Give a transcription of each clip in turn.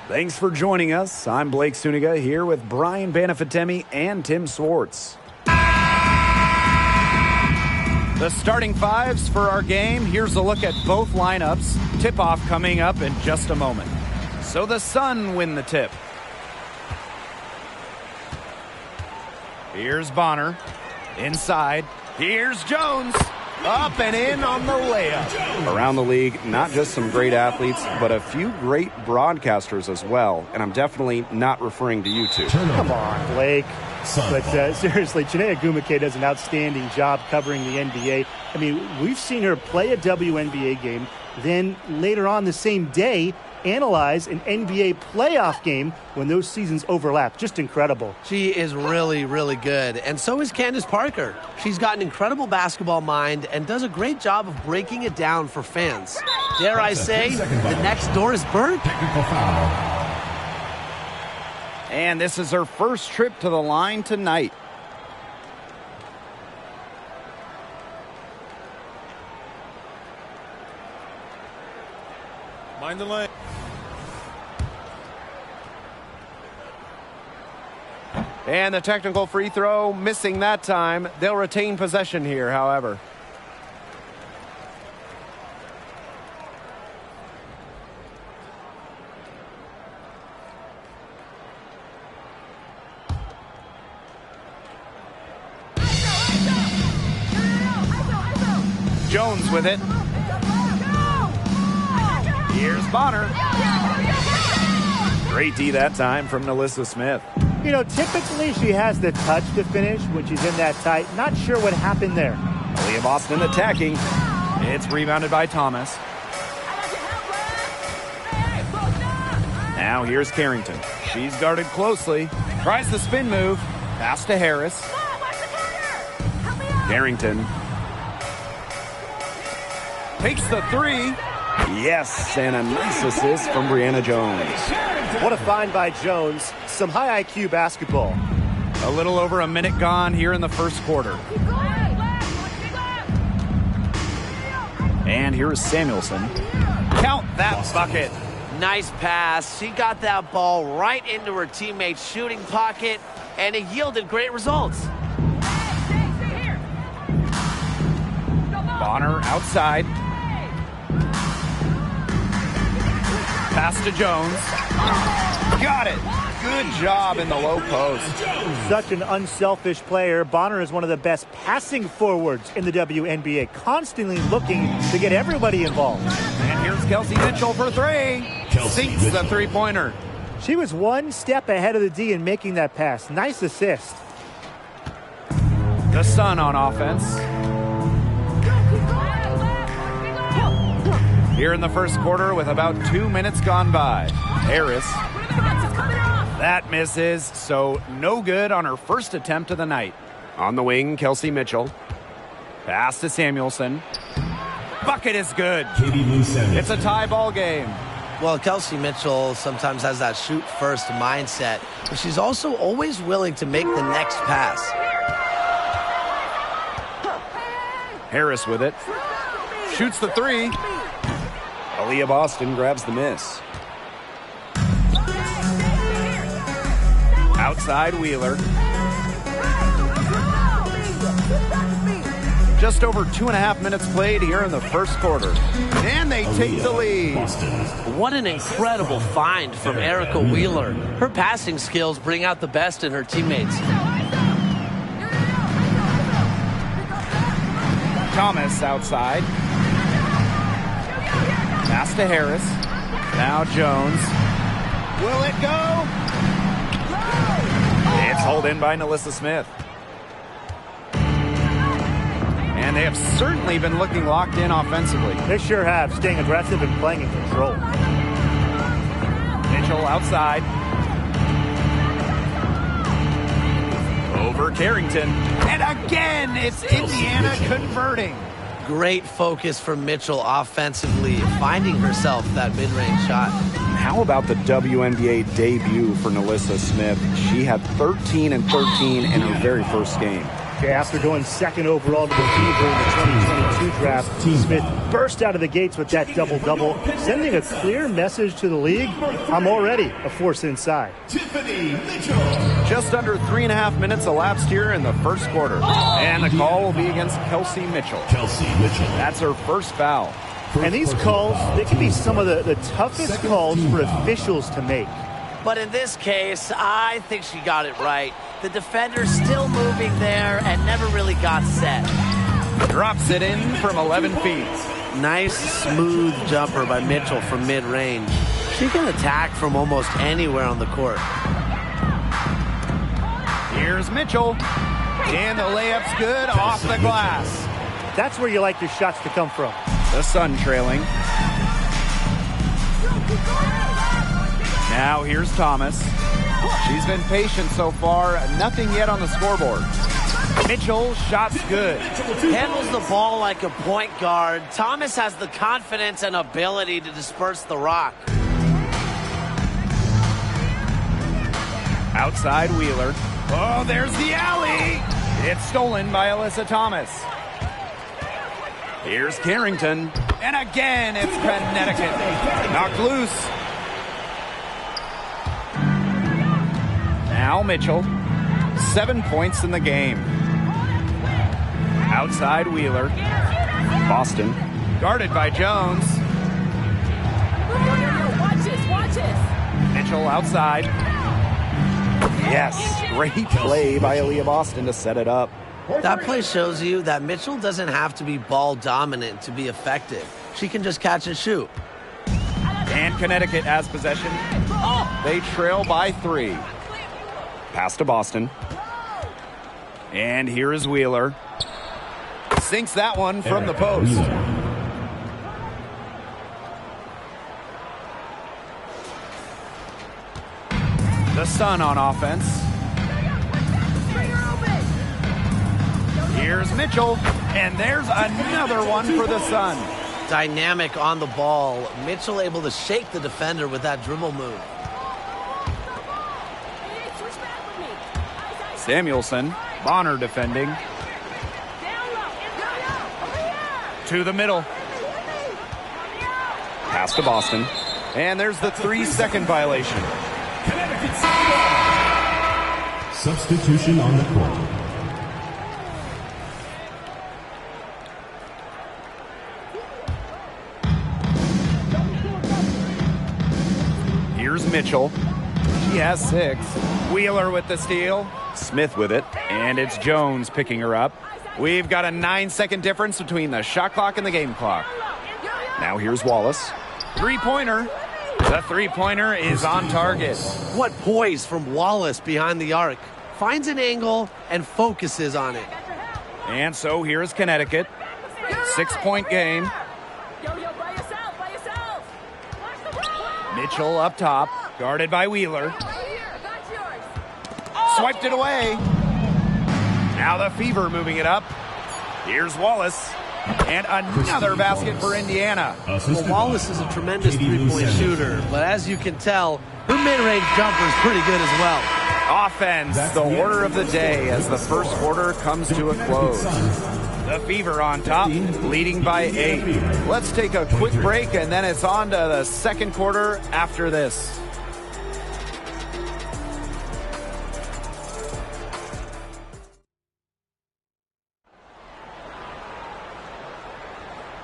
Thanks for joining us. I'm Blake Suniga here with Brian Banafitemi and Tim Swartz. The starting fives for our game. Here's a look at both lineups. Tip-off coming up in just a moment. So the Sun win the tip. Here's Bonner. Inside. Here's Jones. Up and in on the layup. Around the league, not just some great athletes, but a few great broadcasters as well. And I'm definitely not referring to you two. Come on, Blake. But seriously, Chiney Ogwumike does an outstanding job covering the NBA. I mean, we've seen her play a WNBA game, then later on the same day, analyze an NBA playoff game when those seasons overlap. Just incredible. She is really, really good. And so is Candace Parker. She's got an incredible basketball mind and does a great job of breaking it down for fans. Dare I say, the next door is burnt? Technical foul. And this is her first trip to the line tonight. Mind the lane. And the technical free throw, missing that time. They'll retain possession here, however. Jones with it. Here's Bonner. Great D that time from Nalissa Smith. You know, typically she has the touch to finish when she's in that tight. Not sure what happened there. Aaliyah Boston attacking. It's rebounded by Thomas. Now here's Carrington. She's guarded closely. Tries the spin move. Pass to Harris. Carrington. Takes the three. Yes, and a nice assist from Brianna Jones. What a find by Jones. Some high IQ basketball. A little over a minute gone here in the first quarter. And here is Samuelson. Count that bucket. Nice pass. She got that ball right into her teammate's shooting pocket, and it yielded great results. Bonner outside. Pass to Jones. Got it. Good job in the low post. Such an unselfish player. Bonner is one of the best passing forwards in the WNBA, constantly looking to get everybody involved. And here's Kelsey Mitchell for three. Sinks the three-pointer. She was one step ahead of the D in making that pass. Nice assist. The Sun on offense. Here in the first quarter with about 2 minutes gone by. Harris. That misses, so no good on her first attempt of the night. On the wing, Kelsey Mitchell. Pass to Samuelson. Bucket is good. It's a tie ball game. Well, Kelsey Mitchell sometimes has that shoot-first mindset, but she's also always willing to make the next pass. Harris with it. Shoots the three. Aaliyah Boston grabs the miss. Outside Wheeler. Just over 2.5 minutes played here in the first quarter. And they take the lead. What an incredible find from Erica Wheeler. Her passing skills bring out the best in her teammates. Thomas outside. Pass to Harris. Now Jones. Will it go? It's hauled in by Nalissa Smith. And they have certainly been looking locked in offensively. They sure have, staying aggressive and playing in control. Mitchell outside. Over Carrington. And again, it's Indiana converting. Great focus from Mitchell offensively, finding herself that mid-range shot. How about the WNBA debut for Nalissa Smith? She had 13 and 13 in her very first game. Okay, after going second overall to the Fever in the 2022 draft, Smith burst out of the gates with that double-double, sending a clear message to the league. I'm already a force inside. Just under 3.5 minutes elapsed here in the first quarter. And the call will be against Kelsey Mitchell. That's her first foul. And these calls, they can be some of the toughest calls for officials to make. But in this case, I think she got it right. The defender's still moving there and never really got set. Drops it in from 11 feet. Nice, smooth jumper by Mitchell from mid-range. She can attack from almost anywhere on the court. Here's Mitchell. And the layup's good off the glass. That's where you like your shots to come from. The Sun trailing. Now here's Thomas. She's been patient so far. Nothing yet on the scoreboard. Mitchell, shot's good. Handles the ball like a point guard. Thomas has the confidence and ability to disperse the rock. Outside Wheeler. Oh, there's the alley. It's stolen by Alyssa Thomas. Here's Carrington. And again, it's Connecticut. Knocked loose. Now Mitchell. 7 points in the game. Outside Wheeler. Boston. Guarded by Jones. Watch this. Mitchell outside. Yes, great play by Aaliyah Boston to set it up. That play shows you that Mitchell doesn't have to be ball dominant to be effective. She can just catch and shoot. And Connecticut has possession. They trail by 3. Pass to Boston. And here is Wheeler. Sinks that one from the post. The Sun on offense. Here's Mitchell. And there's another one for the Sun. Dynamic on the ball. Mitchell able to shake the defender with that dribble move. Samuelson. Bonner defending. To the middle. Pass to Boston. And there's the 3-second violation. Substitution on the court. Here's Mitchell. She has 6. Wheeler with the steal. Smith with it. And it's Jones picking her up. We've got a 9-second difference between the shot clock and the game clock. Now here's Wallace. Three-pointer. The three-pointer is on target. What poise from Wallace behind the arc. Finds an angle and focuses on it. And so here's Connecticut. 6-point game. Mitchell up top. Guarded by Wheeler. Swiped it away. Now the Fever moving it up. Here's Wallace. And another basket for Indiana. Well, Wallace is a tremendous three-point shooter, but as you can tell, her mid-range jumper is pretty good as well. Offense, the order of the day as the first quarter comes to a close. The Fever on top, leading by 8. Let's take a quick break, and then it's on to the second quarter after this.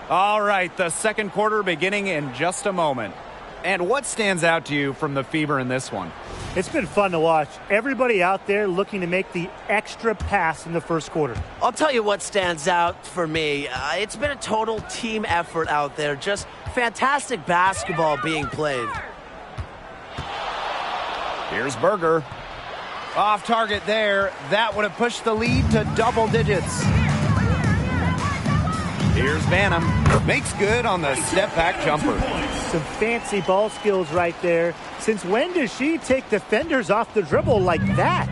All right, the second quarter beginning in just a moment. And what stands out to you from the Fever in this one? It's been fun to watch. Everybody out there looking to make the extra pass in the first quarter. I'll tell you what stands out for me. It's been a total team effort out there. Just fantastic basketball being played. Here's Berger. Off target there. That would have pushed the lead to double digits. Here's Banham. Makes good on the step-back jumper. Some fancy ball skills right there. Since when does she take defenders off the dribble like that?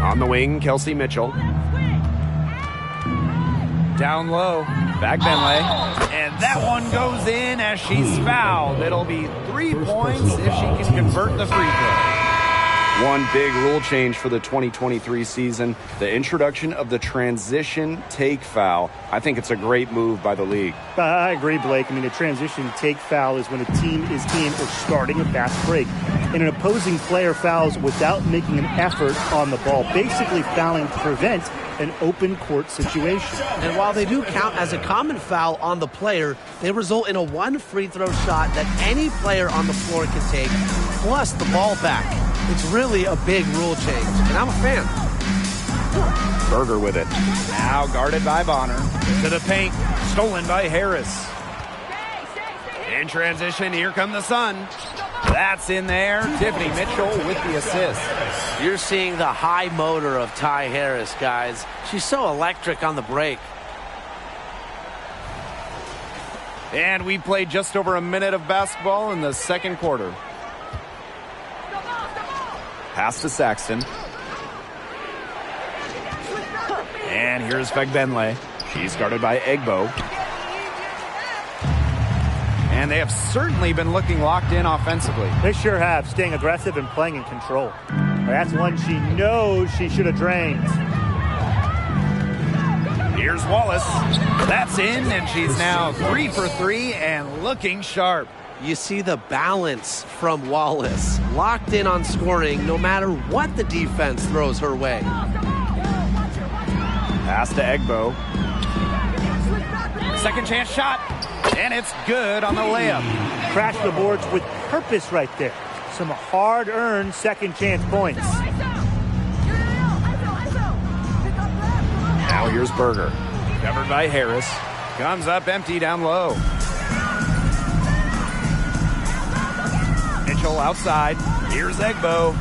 On the wing, Kelsey Mitchell. Down low. Back Benley. And that one goes in as she's fouled. It'll be 3 points if she can convert the free throw. One big rule change for the 2023 season, the introduction of the transition take foul. I think it's a great move by the league. I agree, Blake. I mean, a transition take foul is when a team is in or starting a fast break, and an opposing player fouls without making an effort on the ball, basically fouling to prevent an open court situation. And while they do count as a common foul on the player, they result in a 1 free throw shot that any player on the floor can take, plus the ball back. It's really a big rule change, and I'm a fan. Berger with it. Now guarded by Bonner. To the paint. Stolen by Harris. In transition, here come the Sun. That's in there. Tiffany Mitchell with the assist. You're seeing the high motor of Ty Harris, guys. She's so electric on the break. And we played just over a minute of basketball in the second quarter. Pass to Saxton. And here's Fagbenle. She's guarded by Egbo. And they have certainly been looking locked in offensively. They sure have, staying aggressive and playing in control. That's one she knows she should have drained. Here's Wallace. That's in, and she's now 3 for 3 and looking sharp. You see the balance from Wallace. Locked in on scoring no matter what the defense throws her way. Pass to Egbo. Second chance shot, and it's good on the layup. Crash the boards with purpose right there. Some hard-earned second chance points. Now here's Berger. Covered by Harris. Comes up empty down low. Mitchell outside. Here's Egbo.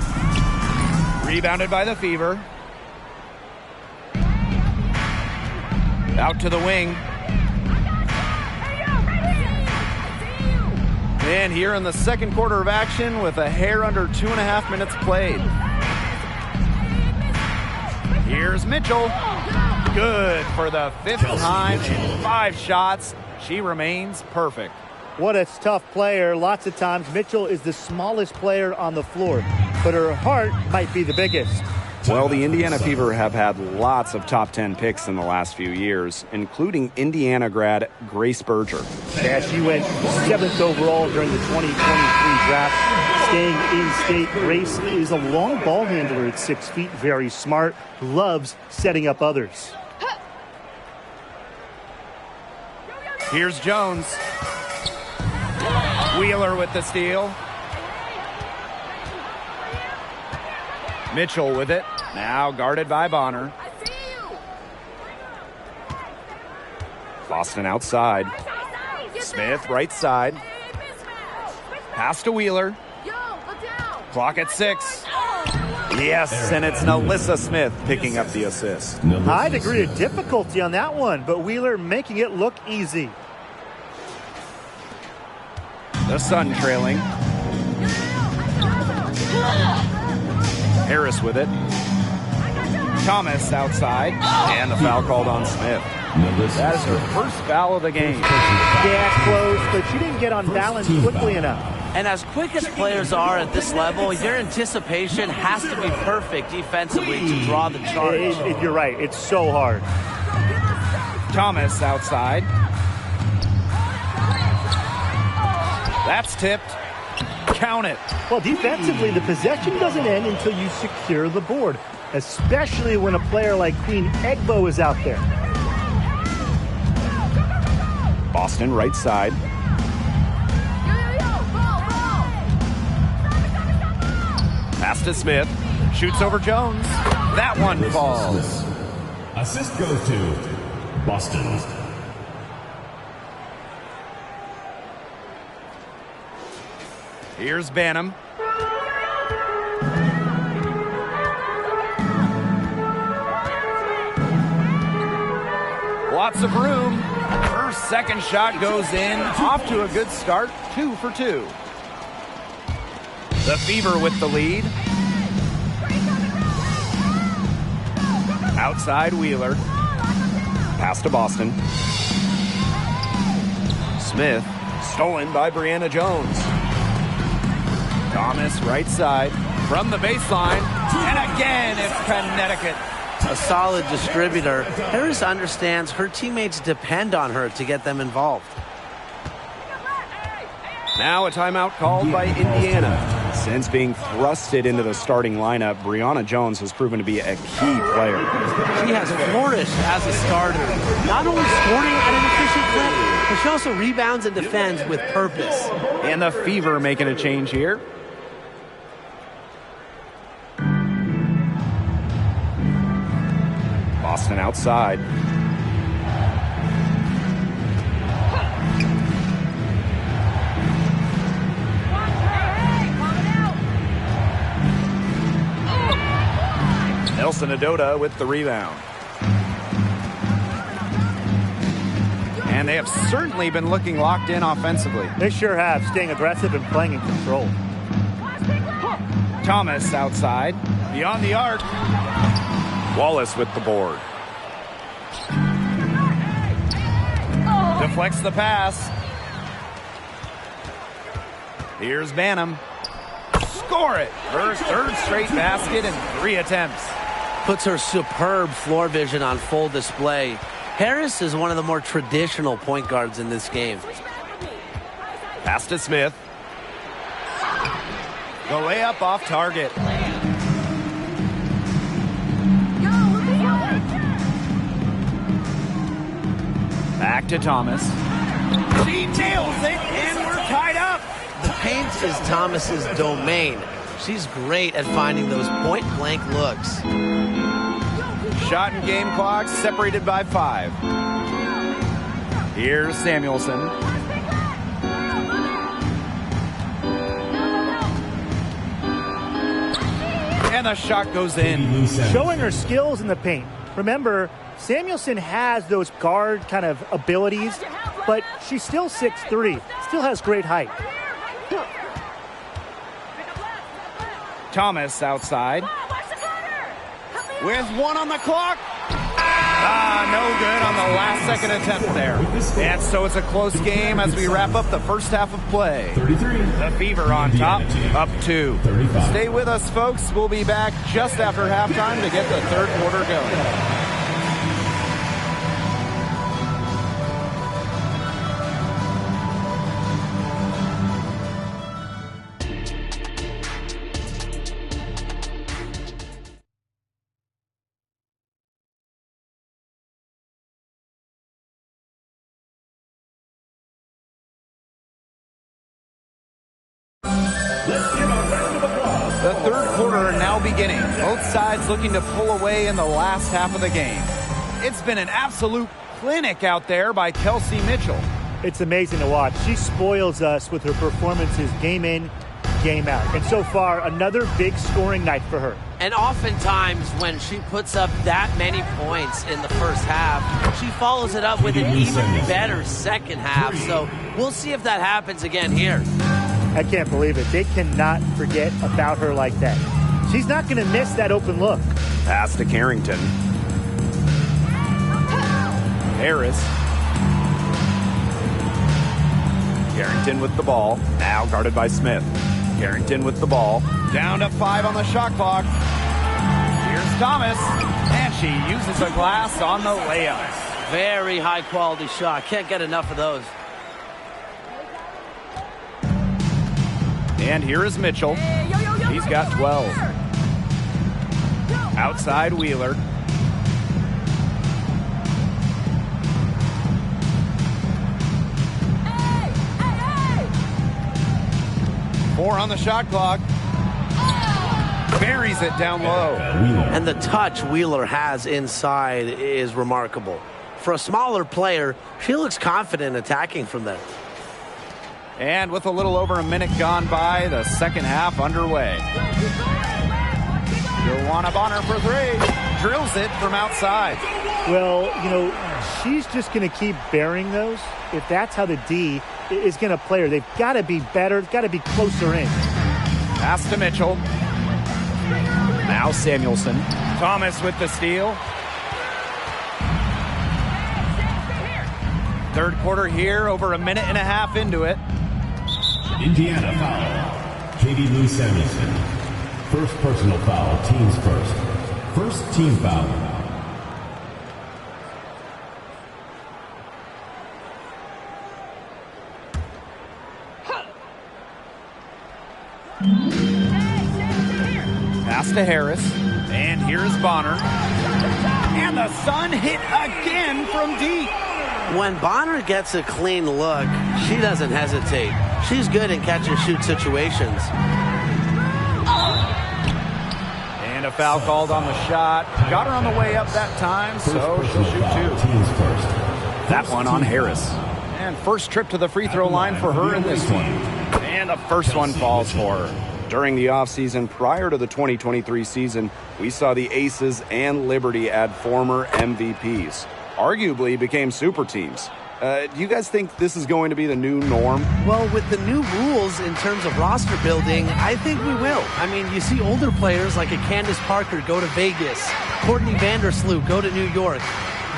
Rebounded by the Fever. Out to the wing. And here in the second quarter of action with a hair under 2.5 minutes played. Here's Mitchell. Good for the 5th time in 5 shots. She remains perfect. What a tough player. Lots of times Mitchell is the smallest player on the floor, but her heart might be the biggest. Well, the Indiana Fever have had lots of top 10 picks in the last few years, including Indiana grad Grace Berger. Yeah, she went 7th overall during the 2023 draft. Staying in state, Grace is a long ball handler at 6 feet, very smart, loves setting up others. Here's Jones. Wheeler with the steal. Mitchell with it. Now guarded by Bonner. Boston outside. Smith right side. Pass to Wheeler. Clock at 6. Yes, and it's Nalissa Smith picking up the assist. High degree of difficulty on that one, but Wheeler making it look easy. The Sun trailing. Harris with it. Thomas outside. And the foul called on Smith. That is her first foul of the game. Yeah, close, but she didn't get on balance quickly enough. And as quick as players are at this level, your anticipation has to be perfect defensively to draw the charge. You're right. It's so hard. Thomas outside. That's tipped. Count it. Well, defensively, the possession doesn't end until you secure the board, especially when a player like Queen Egbo is out there. Boston right side. Pass to Smith. Shoots over Jones. That one falls. Assist goes to Boston. Here's Banham. Lots of room. Her second shot goes in. Off to a good start. 2 for 2. The Fever with the lead. Outside Wheeler. Pass to Boston. Smith. Stolen by Brianna Jones. Thomas right side. From the baseline. And again, it's Connecticut. A solid distributor. Harris understands her teammates depend on her to get them involved. Now a timeout called by Indiana. Since being thrusted into the starting lineup, Brianna Jones has proven to be a key player. She has flourished as a starter, not only scoring at an efficient clip, but she also rebounds and defends with purpose. And the Fever making a change here. Boston outside. Nelson Adota with the rebound. And they have certainly been looking locked in offensively. They sure have, staying aggressive and playing in control. Thomas outside. Beyond the arc. Wallace with the board. Deflects the pass. Here's Banham. Score it. Her third straight basket in 3 attempts. Puts her superb floor vision on full display. Harris is one of the more traditional point guards in this game. Pass to Smith. The layup off target. Back to Thomas. She nails it, and we're tied up. The paint is Thomas's domain. She's great at finding those point-blank looks. Shot and game clock separated by 5. Here's Samuelson. And the shot goes in. Showing her skills in the paint. Remember, Samuelson has those guard kind of abilities, but she's still 6'3", still has great height. Thomas outside. With 1 on the clock. No good on the last second attempt there. And so it's a close game as we wrap up the first half of play. The Fever on top, up 2. Stay with us, folks. We'll be back just after halftime to get the third quarter going. The third quarter now beginning. Both sides looking to pull away in the last half of the game. It's been an absolute clinic out there by Kelsey Mitchell. It's amazing to watch. She spoils us with her performances game in, game out. And so far, another big scoring night for her. And oftentimes when she puts up that many points in the first half, she follows it up with an even better second half. So we'll see if that happens again here. I can't believe it. They cannot forget about her like that. She's not going to miss that open look. Pass to Carrington. Harris. Carrington with the ball. Now guarded by Smith. Carrington with the ball. Down to 5 on the shot clock. Here's Thomas. And she uses a glass on the layup. Very high quality shot. Can't get enough of those. And here is Mitchell. He's got 12. Outside Wheeler. Four on the shot clock. Buries it down low. And the touch Wheeler has inside is remarkable. For a smaller player, she looks confident attacking from there. And with a little over a minute gone by, the second half underway. Joanna Bonner for 3. Drills it from outside. Well, she's just going to keep bearing those, if that's how the D is going to play her, they've got to be better, got to be closer in. Pass to Mitchell. Now Samuelson. Thomas with the steal. Third quarter here, over a minute and a half into it. Indiana foul. Katie Lou Samuelson. First personal foul, teams first. First team foul. Pass to Harris. And here's Bonner. And the Sun hit again from deep. When Bonner gets a clean look, she doesn't hesitate. She's good in catch-and-shoot situations. And a foul called on the shot. Got her on the way up that time, so she'll shoot two. Teams first. That one on Harris. And first trip to the free throw line for her in this one. And the first one falls for her. During the offseason prior to the 2023 season, we saw the Aces and Liberty add former MVPs. Arguably became super teams. Do you guys think this is going to be the new norm? Well, with the new rules in terms of roster building, I think we will. I mean, you see older players like a Candace Parker go to Vegas, Courtney Vandersloot go to New York.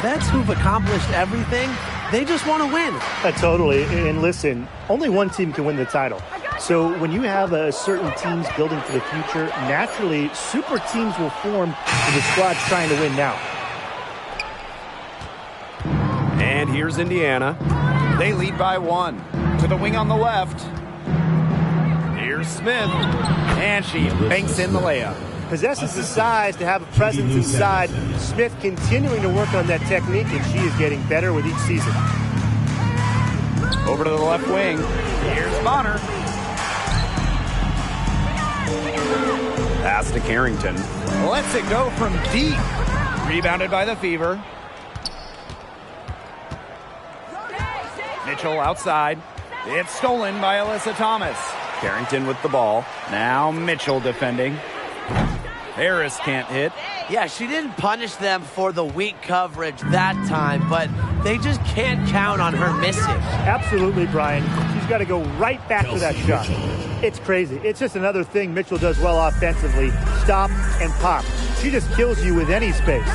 Vets who've accomplished everything, they just want to win. Totally. And listen, only one team can win the title. So when you have certain teams building for the future, naturally, super teams will form with the squad trying to win now. And here's Indiana. They lead by one. To the wing on the left. Here's Smith. And she banks in the layup. Possesses the size to have a presence inside. Smith continuing to work on that technique, and she is getting better with each season. Over to the left wing. Here's Bonner. Pass to Carrington. Lets it go from deep. Rebounded by the Fever. Mitchell outside. It's stolen by Alyssa Thomas. Carrington with the ball. Now Mitchell defending. Harris can't hit. Yeah, she didn't punish them for the weak coverage that time, but they just can't count on her missing. Absolutely, Brian. She's got to go right back to that shot. It's crazy. It's just another thing Mitchell does well offensively. Stop and pop. She just kills you with any space.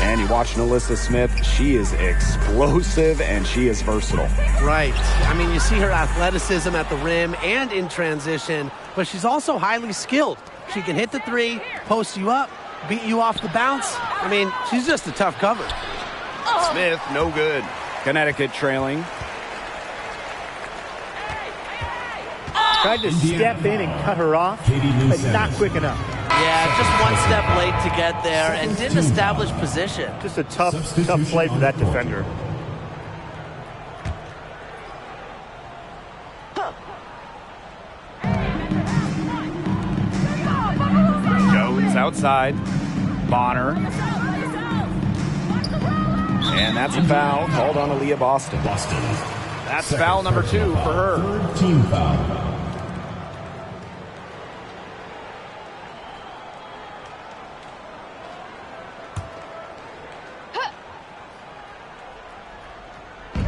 And you watch Alyssa Smith, she is explosive and she is versatile. Right. I mean, you see her athleticism at the rim and in transition, but she's also highly skilled. She can hit the three, post you up, beat you off the bounce. I mean, she's just a tough cover. Smith, no good. Connecticut trailing. Tried to step in and cut her off, but not quick enough. Yeah, just one step late to get there and didn't establish position. Just a tough play for that defender. Jones outside. Bonner. And that's a foul called on Aaliyah Boston. That's foul number 2 for her. Third team foul.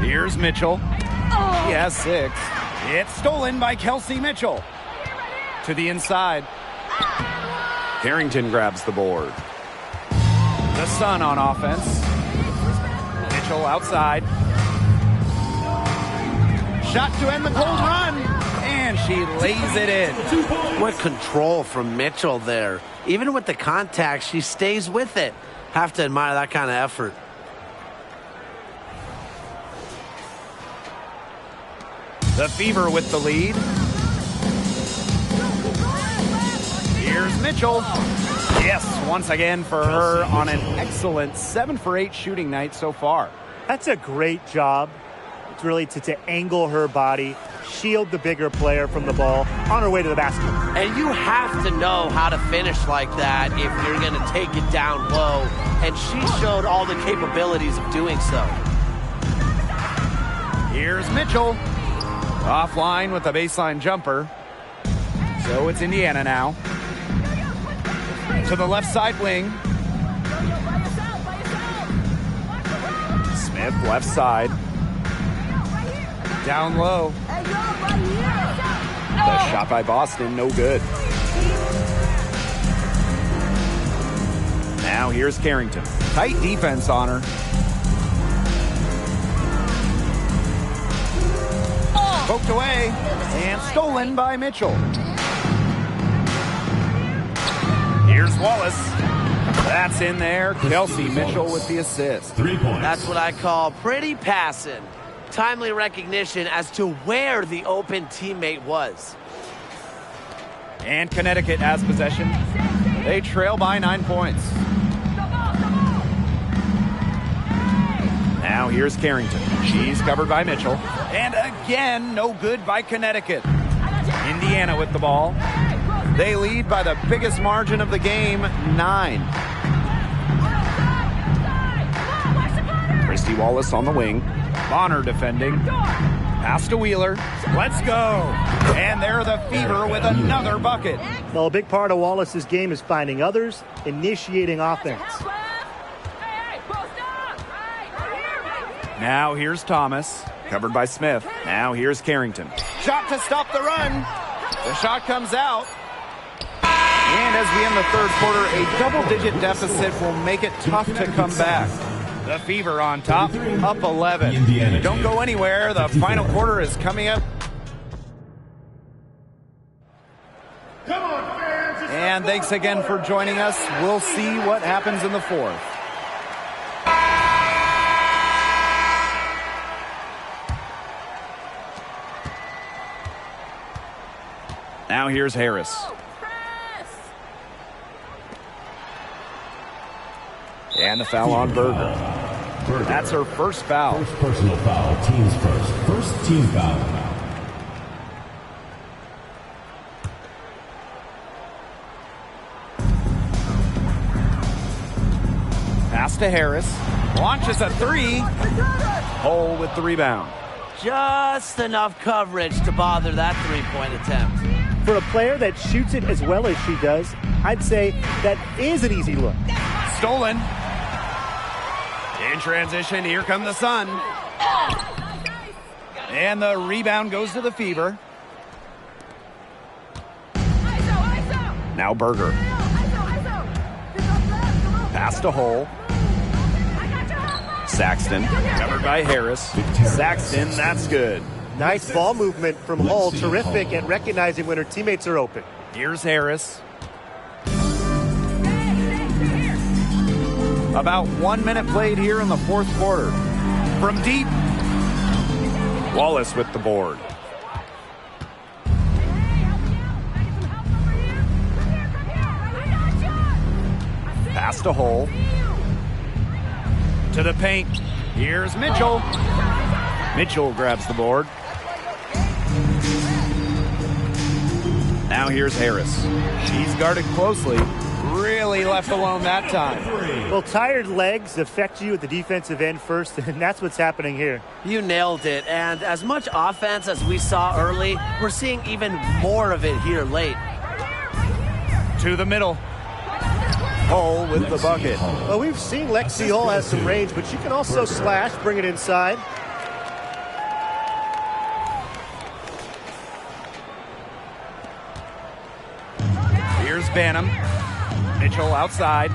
Here's Mitchell. He has 6. It's stolen by Kelsey Mitchell. To the inside. Carrington grabs the board. The Sun on offense. Mitchell outside. Shot to end the cold run. And she lays it in. What control from Mitchell there. Even with the contact, she stays with it. Have to admire that kind of effort. The Fever with the lead. Here's Mitchell. Yes, once again for her on an excellent 7 for 8 shooting night so far. That's a great job. It's really to angle her body, shield the bigger player from the ball on her way to the basket. And you have to know how to finish like that if you're going to take it down low. And she showed all the capabilities of doing so. Here's Mitchell. Offline with a baseline jumper. So it's Indiana now. To the left side wing. Smith left side. Down low. The shot by Boston, no good. Now here's Carrington. Tight defense on her. Poked away and stolen by Mitchell. Here's Wallace. That's in there. Kelsey Mitchell with the assist. 3 points. That's what I call pretty passing. Timely recognition as to where the open teammate was. And Connecticut has possession. They trail by 9 points. Now here's Carrington. She's covered by Mitchell. And again, no good by Connecticut. Indiana with the ball. They lead by the biggest margin of the game, 9. Christy Wallace on the wing. Bonner defending. Pass to Wheeler. Let's go. And they're the Fever with another bucket. Well, a big part of Wallace's game is finding others, initiating offense. Now here's Thomas. Covered by Smith. Now here's Carrington. Shot to stop the run. The shot comes out. And as we end the third quarter, a double-digit deficit will make it tough to come back. The Fever on top, up 11. Don't go anywhere. The final quarter is coming up. And thanks again for joining us. We'll see what happens in the fourth. Now here's Harris. And the foul on Berger. That's her first foul. First personal foul, teams first. First team foul. Pass to Harris. Launches a 3. Hole with the rebound. Just enough coverage to bother that three-point attempt. For a player that shoots it as well as she does, I'd say that is an easy look. Stolen. In transition, here come the Sun. And the rebound goes to the Fever. Now Berger. Pass to Hole. Saxton. Covered by Harris. Saxton, that's good. Nice ball movement from Hull. Terrific at recognizing when her teammates are open. Here's Harris. About 1 minute played here in the fourth quarter. From deep. Wallace with the board. Pass to Hole. To the paint. Here's Mitchell. Mitchell grabs the board. Now here's Harris. She's guarded closely. Really left alone that time. Well, tired legs affect you at the defensive end first, and that's what's happening here. You nailed it. And as much offense as we saw early, we're seeing even more of it here late. To the middle. Hull with the bucket. Well, we've seen Lexi Hull has some range, but she can also slash, bring it inside. Here's Banham. Mitchell outside.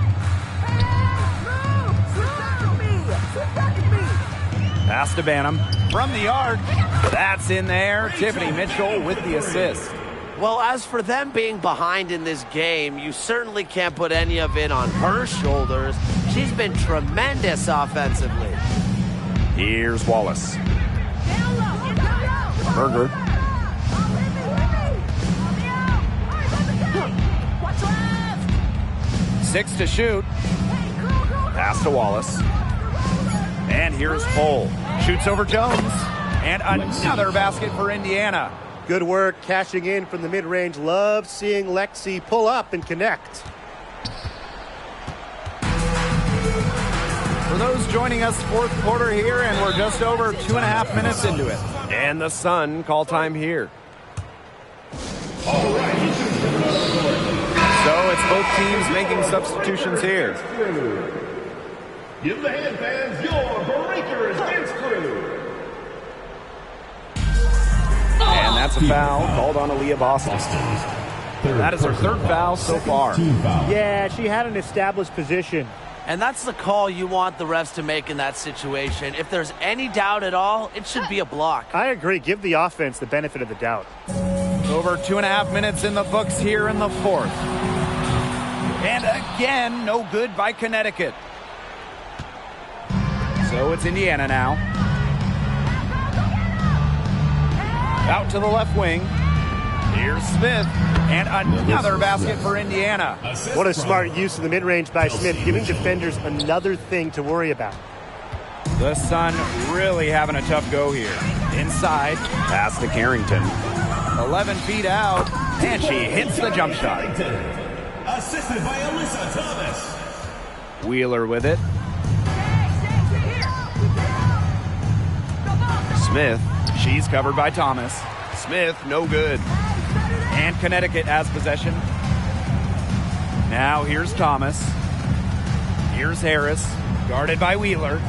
Pass to Banham. From the arc. That's in there. Tiffany Mitchell with the assist. Well, as for them being behind in this game, you certainly can't put any of it on her shoulders. She's been tremendous offensively. Here's Wallace. Berger. Six to shoot. Pass to Wallace. And here's Hull. Shoots over Jones. And another basket for Indiana. Good work cashing in from the mid-range. Love seeing Lexi pull up and connect. For those joining us, fourth quarter here, and we're just over 2.5 minutes into it. And the Sun call time here. So it's both teams making substitutions here. Give the hand fans your Breakers dance crew. And that's a foul called on Aaliyah Boston. That is her third foul so far. Yeah, she had an established position. And that's the call you want the refs to make in that situation. If there's any doubt at all, it should be a block. I agree. Give the offense the benefit of the doubt. Over 2.5 minutes in the books here in the fourth. And again, no good by Connecticut. So it's Indiana now. Out to the left wing. Here's Smith. And another basket for Indiana. What a smart use of the mid-range by Smith, giving defenders another thing to worry about. The Sun really having a tough go here. Inside. Pass to Carrington. 11 feet out. And she hits the jump shot. Assisted by Alyssa Thomas. Wheeler with it. Smith. She's covered by Thomas. Smith, no good. And Connecticut has possession. Now here's Thomas. Here's Harris, guarded by Wheeler.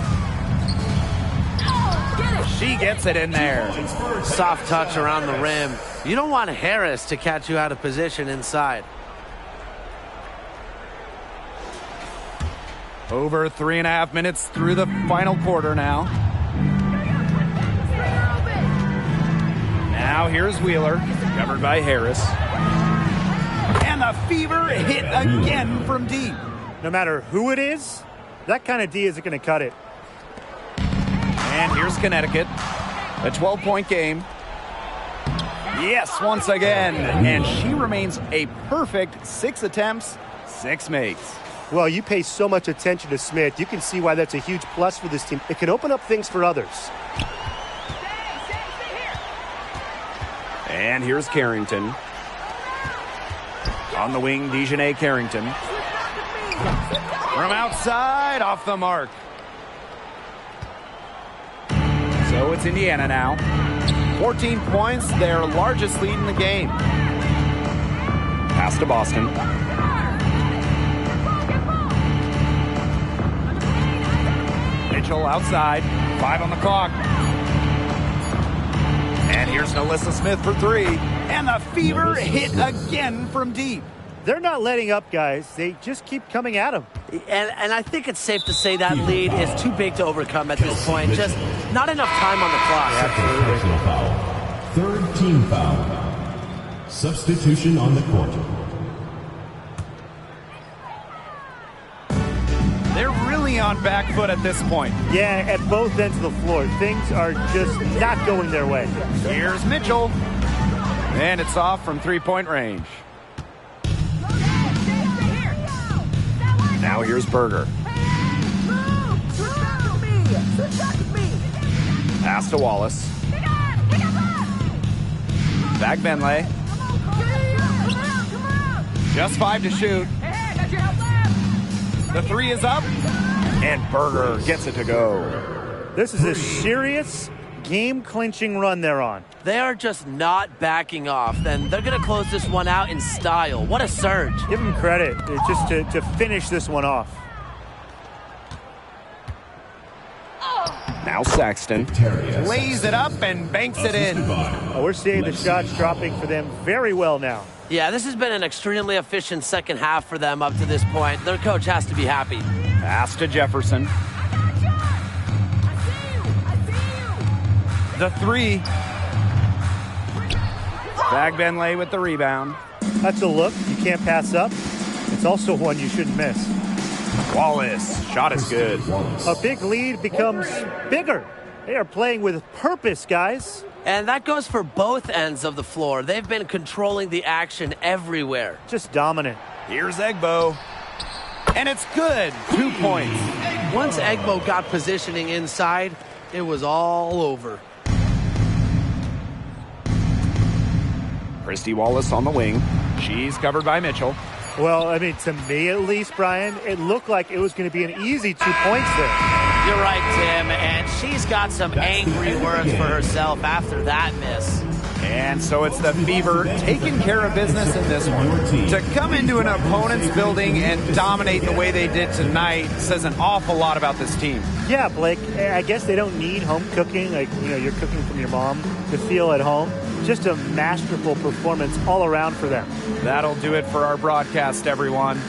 She gets it in there. Soft touch around the rim. You don't want Harris to catch you out of position inside. Over 3.5 minutes through the final quarter now. Now here's Wheeler, covered by Harris. And the Fever hit again from deep. No matter who it is, that kind of D isn't going to cut it. And here's Connecticut. A 12-point game. Yes, once again. And she remains a perfect 6 attempts, 6 makes. Well, you pay so much attention to Smith. You can see why that's a huge plus for this team. It can open up things for others. And here's Carrington. On the wing, Dejanay Carrington. From outside, off the mark. So it's Indiana now. 14 points, their largest lead in the game. Pass to Boston. Mitchell outside. 5 on the clock. And here's Alyssa Smith for 3. And the Fever hit again from deep. They're not letting up, guys. They just keep coming at them. And I think it's safe to say that lead is too big to overcome at this point. Just not enough time on the clock. Second personal foul. Third team foul. Substitution on the court. They're really on back foot at this point. Yeah, at both ends of the floor. Things are just not going their way. Here's Mitchell. And it's off from 3-point range. Now here's Berger. Pass to Wallace. Back Benley. Just 5 to shoot. The 3 is up. And Berger gets it to go. This is a serious game-clinching run they're on. They are just not backing off. Then they're going to close this one out in style. What a surge. Give them credit just to finish this one off. Now Saxton. Lays it up and banks it in. Oh, we're seeing the shots dropping for them very well now. Yeah, this has been an extremely efficient second half for them up to this point. Their coach has to be happy. Pass to Jefferson. The 3. Bag Benley with the rebound. That's a look you can't pass up. It's also one you shouldn't miss. Wallace. Shot is good. A big lead becomes bigger. They are playing with purpose, guys. And that goes for both ends of the floor. They've been controlling the action everywhere. Just dominant. Here's Egbo. And it's good. 2 points. Once Egbo got positioning inside, it was all over. Christy Wallace on the wing. She's covered by Mitchell. Well, I mean, to me at least, Brian, it looked like it was going to be an easy 2 points there. You're right, Tim, and she's got some angry words for herself after that miss. And so it's the Fever taking care of business in this one. To come into an opponent's building and dominate the way they did tonight says an awful lot about this team. Yeah, Blake, I guess they don't need home cooking, like, you're cooking from your mom, to feel at home. Just a masterful performance all around for them. That'll do it for our broadcast, everyone.